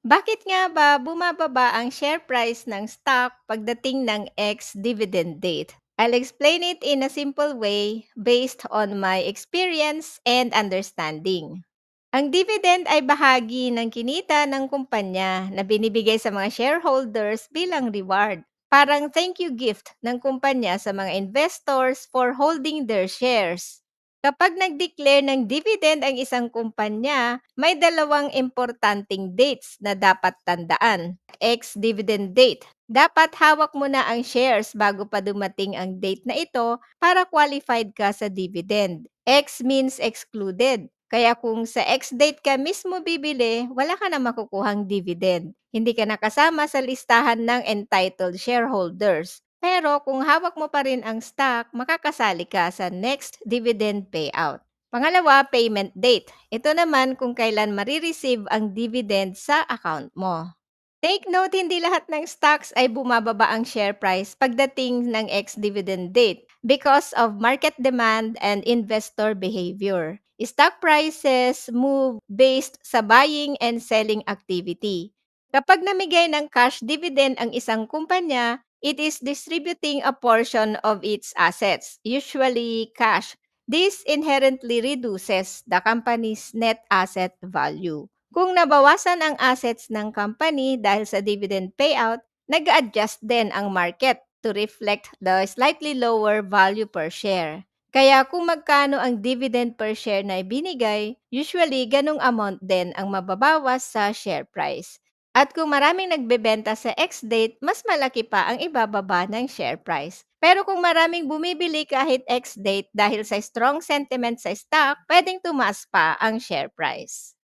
Bakit nga ba bumababa ang share price ng stock pagdating ng ex-dividend date? I'll explain it in a simple way based on my experience and understanding. Ang dividend ay bahagi ng kinita ng kumpanya na binibigay sa mga shareholders bilang reward. Parang thank you gift ng kumpanya sa mga investors for holding their shares. Kapag nag-declare ng dividend ang isang kumpanya, may dalawang importanteng dates na dapat tandaan. Ex-dividend date. Dapat hawak mo na ang shares bago pa dumating ang date na ito para qualified ka sa dividend. Ex means excluded. Kaya kung sa ex-date ka mismo bibili, wala ka na makukuhang dividend. Hindi ka nakasama sa listahan ng entitled shareholders. Pero kung hawak mo pa rin ang stock, makakasali ka sa next dividend payout. Pangalawa, payment date. Ito naman kung kailan marireceive ang dividend sa account mo. Take note, hindi lahat ng stocks ay bumababa ang share price pagdating ng ex-dividend date because of market demand and investor behavior. Stock prices move based sa buying and selling activity. Kapag namigay ng cash dividend ang isang kumpanya, it is distributing a portion of its assets, usually cash. This inherently reduces the company's net asset value. Kung nabawasan ang assets ng company dahil sa dividend payout, nag-adjust din ang market to reflect the slightly lower value per share. Kaya kung magkano ang dividend per share na ibinigay, usually ganong amount din ang mababawas sa share price. At kung maraming nagbebenta sa ex-date, mas malaki pa ang ibababa ng share price. Pero kung maraming bumibili kahit ex-date dahil sa strong sentiment sa stock, pwedeng tumaas pa ang share price.